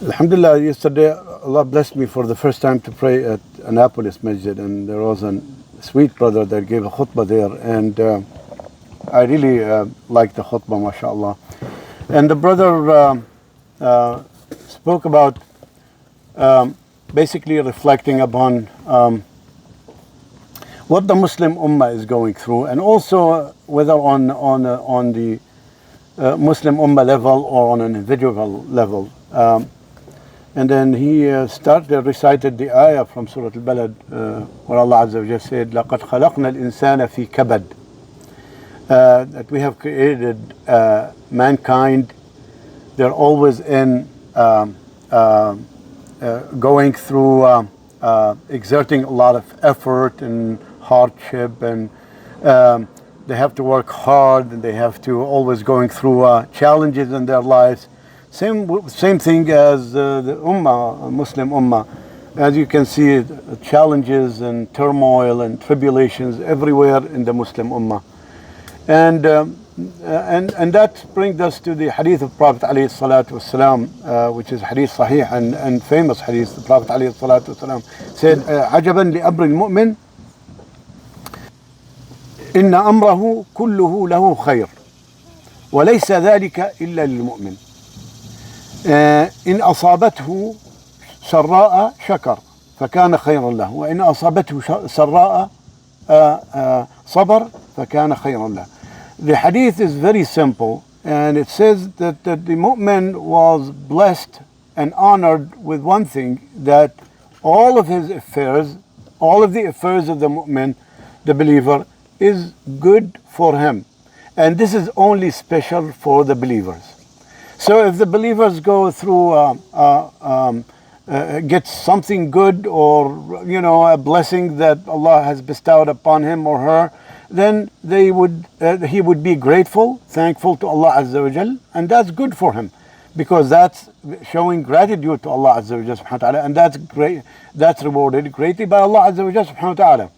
Alhamdulillah, yesterday Allah blessed me for the first time to pray at Annapolis Masjid, and there was a sweet brother that gave a khutbah there, and I really liked the khutbah, mashallah. And the brother spoke about basically reflecting upon what the Muslim Ummah is going through, and also whether on the Muslim Ummah level or on an individual level. And then he recited the ayah from Surah Al-Balad where Allah Azza wa Jalla said, لَقَدْ خَلَقْنَا الْإِنسَانَ فِي كَبَدٍ, that we have created mankind. They're always in going through, exerting a lot of effort and hardship, and they have to work hard, and they have to always going through challenges in their lives. Same thing as the Ummah, Muslim Ummah. As you can see, challenges and turmoil and tribulations everywhere in the Muslim Ummah. And that brings us to the hadith of Prophet alayhi salatu wasalam, which is hadith sahih and famous hadith. The Prophet alayhi salatu wasalam said, عَجَبًا لِأَمْرِ الْمُؤْمِنِ إِنَّ أَمْرَهُ كُلُّهُ لَهُ خَيْرٌ وَلَيْسَ ذَلِكَ إِلَّا لِلْمُؤْمِنِ إن أصابته سراء شكر فكان خيرا له وإن أصابته سراء صبر فكان خيرا له. The hadith is very simple, and it says that the mu'min was blessed and honored with one thing, that all of his affairs, all of the affairs of the mu'min, the believer, is good for him, and this is only special for the believers. So if the believers go through, get something good, or a blessing that Allah has bestowed upon him or her, then he would be grateful, thankful to Allah Azza wa Jal, and that's good for him, because that's showing gratitude to Allah Azza wa Jal subhanahu wa ta'ala, and that's great, that's rewarded greatly by Allah Azza wa Jal subhanahu wa ta'ala.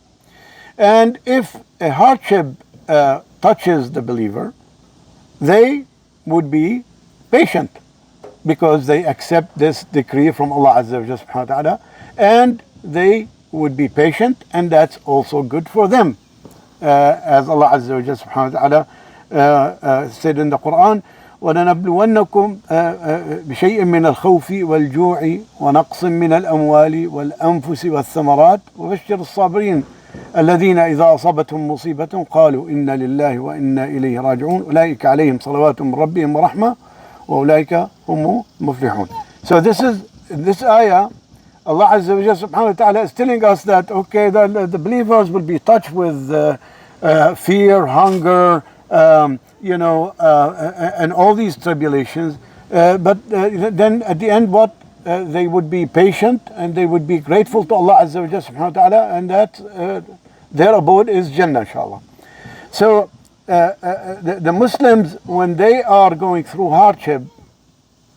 And if a hardship touches the believer, they would be patient, because they accept this decree from Allah Azza wa Jalla subhanahu wa ta'ala, and they would be patient, and that's also good for them. As Allah Azza wa Jalla subhanahu wa ta'ala said in the Quran, وَلَنَبْلُوَنَّكُمْ بِشَيْءٍ مِّنَ الْخَوْفِ وَالْجُوعِ وَنَقْصٍ مِّنَ الْأَمْوَالِ وَالْأَنفُسِ وَالثَّمَرَاتِ وَبَشِّرِ الصَّابِرِينَ الذين إذا أصابتهم مصيبة قالوا إنا لله وإنا إليه راجعون أولئك عليهم صلوات من ربهم ورحمة وأولئك هم مفلحون. So this ayah, Allah Azza wa Jalla subhanahu wa ta'ala is telling us that, okay, the believers will be touched with fear, hunger, and all these tribulations, but then at the end what? They would be patient, and they would be grateful to Allah Azza wa Jalla subhanahu wa ta'ala, and that their abode is Jannah, inshallah. So the Muslims, when they are going through hardship,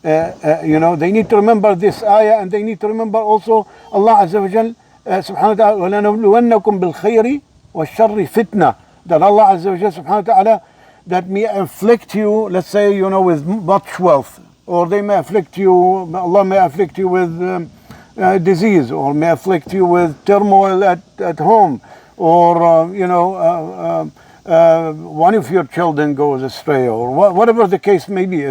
they need to remember this ayah, and they need to remember also Allah Azza wa Jalla subhanahu wa ta'ala, وَلَنَبْلُوَنَّكُمْ بِالْخَيْرِ وَالشَّرِّ فِتْنَةً, that Allah Azza wa Jalla subhanahu wa ta'ala, that may afflict you, let's say, with much wealth, or they may afflict you, Allah may afflict you with disease, or may afflict you with turmoil at home, or one of your children goes astray, or whatever the case may be.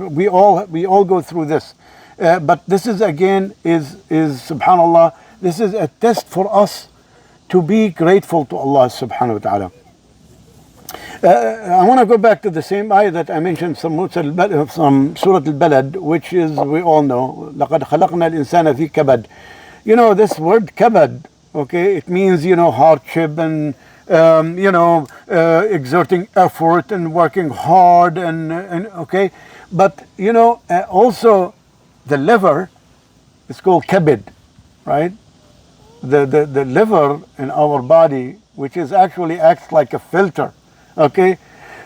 We all go through this, but this is again is subhanallah, this is a test for us to be grateful to Allah subhanahu wa ta'ala. I want to go back to the same ayah that I mentioned from Surah Al-Balad, which is, we all know, لَقَدْ خَلَقْنَا الْإِنسَانَ فِي كَبَدٍ. This word kabad, okay, it means, hardship and, exerting effort and working hard and okay. But, also the liver is called kabid, right? The liver in our body, which is actually acts like a filter. Okay,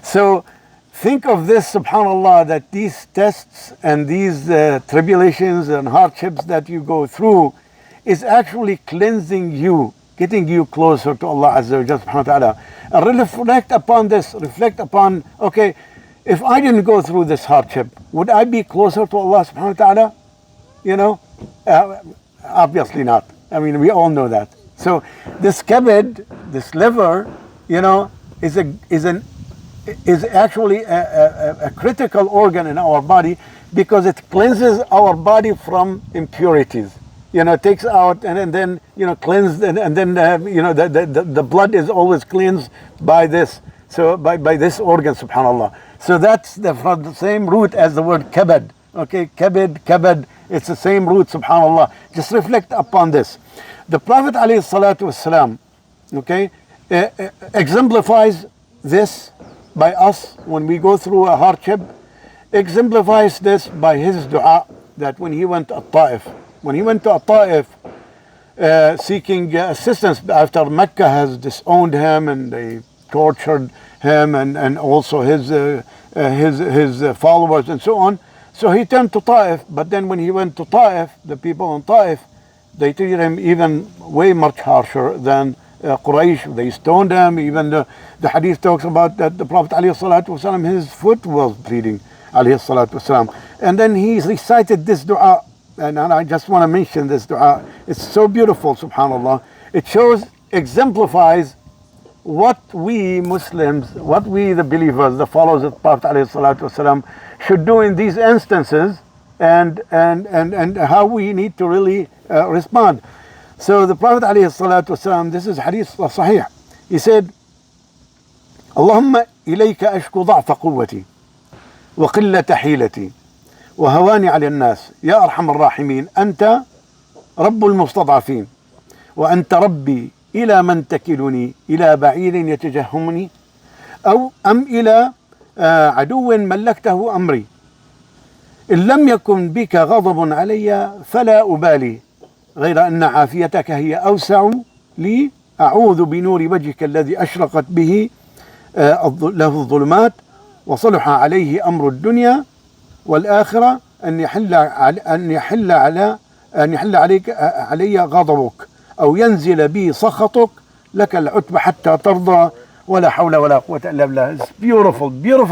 so think of this, subhanallah, that these tests and these tribulations and hardships that you go through is actually cleansing you, getting you closer to Allah Azza wa Jalla subhanahu wa ta'ala. And reflect upon this, okay, if I didn't go through this hardship, would I be closer to Allah subhanahu wa ta'ala? You know, uh, obviously not. I mean, we all know that. So this kabid, this liver, you know, is actually a critical organ in our body because it cleanses our body from impurities. You know, it takes out and then, you know, cleansed and then, you know, the blood is always cleansed by this. So by this organ, subhanAllah. So that's from the same root as the word kabad. Okay, kabad, it's the same root, subhanAllah. Just reflect upon this. The Prophet alayhi salatu wasalam, okay, exemplifies this by us when we go through a hardship, exemplifies this by his dua that when he went to Ta'if, seeking assistance after Mecca has disowned him and they tortured him and also his followers and so on. So he turned to Ta'if, but then when he went to Ta'if, the people in Ta'if, they treated him even way much harsher than Quraysh. They stoned him. Even the hadith talks about that the Prophet ﷺ, his foot was bleeding, ﷺ. And then he recited this dua, and I just want to mention this dua. It's so beautiful, subhanAllah. It exemplifies what we Muslims, what we the believers, the followers of the Prophet ﷺ should do in these instances, and how we need to really respond. So the Prophet ﷺ, this is hadith sahih. He said, اللهم إليك أشكو ضعف قوتي وقلة حيلتي وهواني على الناس يا أرحم الراحمين أنت رب المستضعفين وأنت ربي إلى من تكلني إلى بعير يتجهمني أو أم إلى عدو ملكته أمري إن لم يكن بك غضب علي فلا أبالي غير أن عافيتك هي أوسع لي أعوذ بنور وجهك الذي أشرقت به له الظلمات وصلح عليه أمر الدنيا والآخرة أن يحل عليك علي غضبك أو ينزل بي سخطك لك العتب حتى ترضى ولا حول ولا قوة إلا بالله. It's beautiful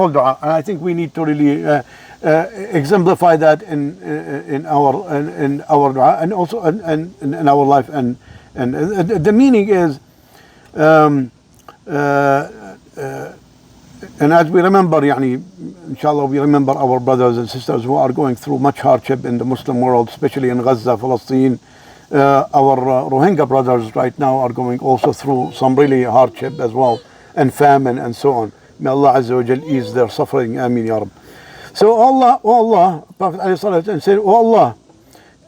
dua, and I think we need to really exemplify that in our dua and also in our life. And the meaning is, and as we remember, yani, inshallah, we remember our brothers and sisters who are going through much hardship in the Muslim world, especially in Gaza, Palestine. Our Rohingya brothers right now are going also through some really hardship as well, and famine and so on. May Allah Azza wa Jal ease their suffering. Ameen Ya Rabb. So Allah, Prophet ﷺ said, "O Allah,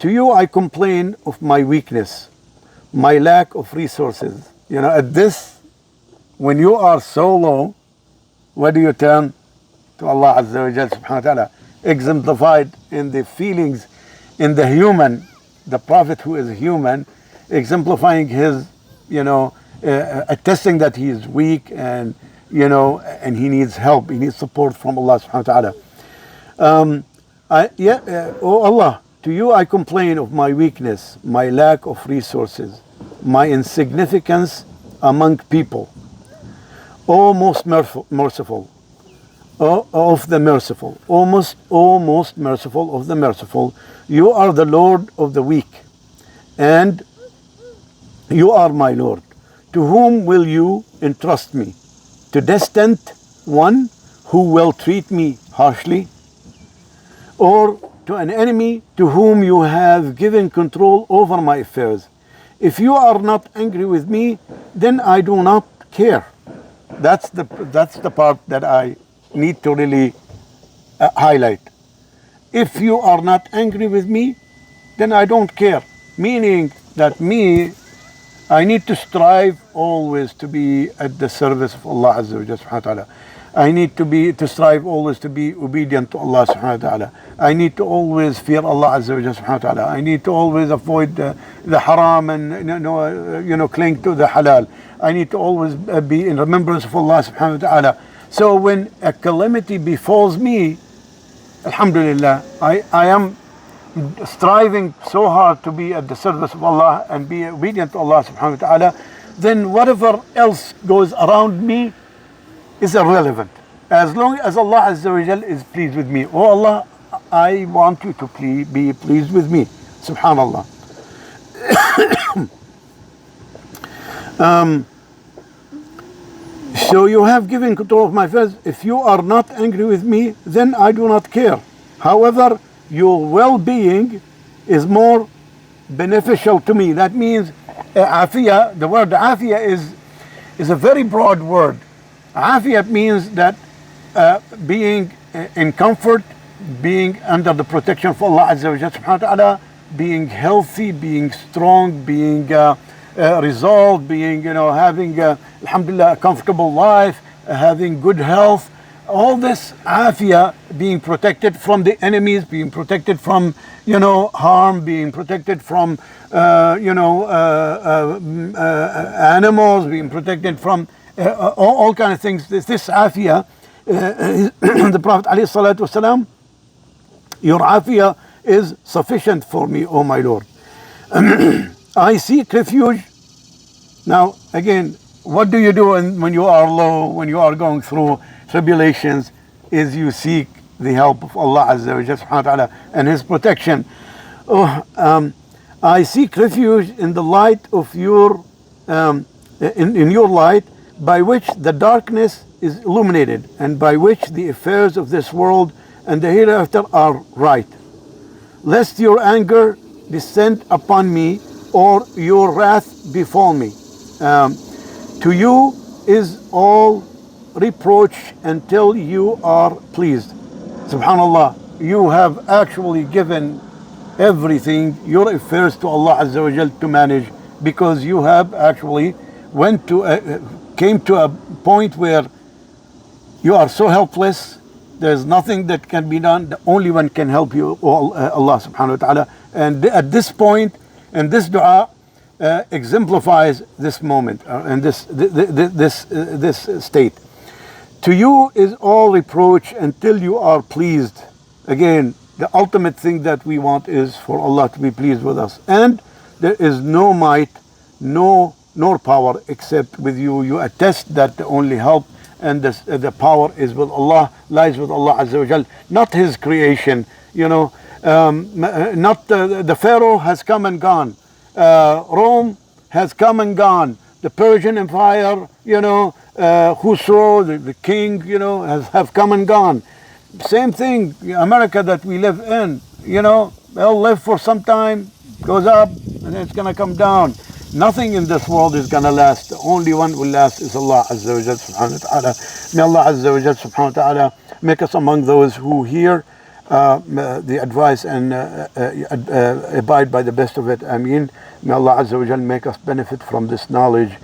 to you I complain of my weakness, my lack of resources." You know, at this, when you are so low, where do you turn? To Allah Azza wa Jal subhanahu wa ta'ala. Exemplified in the feelings, in the human, the Prophet who is human, exemplifying his, you know, attesting that he is weak and, you know, and he needs help, he needs support from Allah subhanahu wa ta'ala. Oh Allah, to you I complain of my weakness, my lack of resources, my insignificance among people. O most merciful, of the merciful, O most merciful of the merciful, you are the Lord of the weak, and you are my Lord. To whom will you entrust me? To distant one who will treat me harshly? Or to an enemy to whom you have given control over my affairs? If you are not angry with me, then I do not care. That's the part that I need to really highlight. If you are not angry with me, then I don't care. Meaning that I need to strive always to be at the service of Allah Azza wa Jalla subhanahu wa ta'ala. I need to strive always to be obedient to Allah subhanahu wa ta'ala. I need to always fear Allah Azza wa Jalla subhanahu wa ta'ala. I need to always avoid the haram and cling to the halal. I need to always be in remembrance of Allah subhanahu wa ta'ala. So when a calamity befalls me, alhamdulillah, I am striving so hard to be at the service of Allah and be obedient to Allah subhanahu wa ta'ala, then whatever else goes around me is irrelevant. As long as Allah Azza wa Jal is pleased with me. Oh Allah, I want you to be pleased with me. Subhanallah. So you have given control of my affairs. If you are not angry with me, then I do not care. However, your well-being is more beneficial to me. That means afiyah, the word afiyah is a very broad word. Afiyah means that being in comfort, being under the protection of Allah Azza wa Jalla subhanahu wa ta'ala, being healthy, being strong, being resolved, being, having, alhamdulillah, a comfortable life, having good health. All this afiyah, being protected from the enemies, being protected from, harm, being protected from, animals, being protected from all kind of things. This afiyah, the Prophet ﷺ, your afiyah is sufficient for me, O my Lord. I seek refuge. Now, again, what do you do when you are low, when you are going through tribulations? Is you seek the help of Allah Azza wa Jalla subhanahu wa ta'ala and His protection. I seek refuge in the light of your, in your light, by which the darkness is illuminated, and by which the affairs of this world and the hereafter are right. Lest your anger descend upon me, or your wrath befall me. To you is all reproach until you are pleased. Subhanallah, you have actually given everything, your affairs, to Allah Azza wa Jal to manage, because you have actually came to a point where you are so helpless. There's nothing that can be done. The only one can help you, Allah subhanahu wa ta'ala. And at this point, and this dua exemplifies this moment and this state. To you is all reproach until you are pleased. Again, the ultimate thing that we want is for Allah to be pleased with us. And there is no might, nor power except with you. You attest that the only help and the power is with Allah, lies with Allah Azza wa Jal, not His creation. Not the Pharaoh has come and gone. Rome has come and gone. The Persian Empire, Khusro, the king, have come and gone. Same thing, America that we live in, they'll live for some time, goes up, and then it's going to come down. Nothing in this world is going to last. The only one who will last is Allah Azza wa Jalla subhanahu wa ta'ala. May Allah Azza wa Jalla subhanahu wa ta'ala make us among those who hear the advice and abide by the best of it. Ameen. May Allah Azza wa Jalla make us benefit from this knowledge.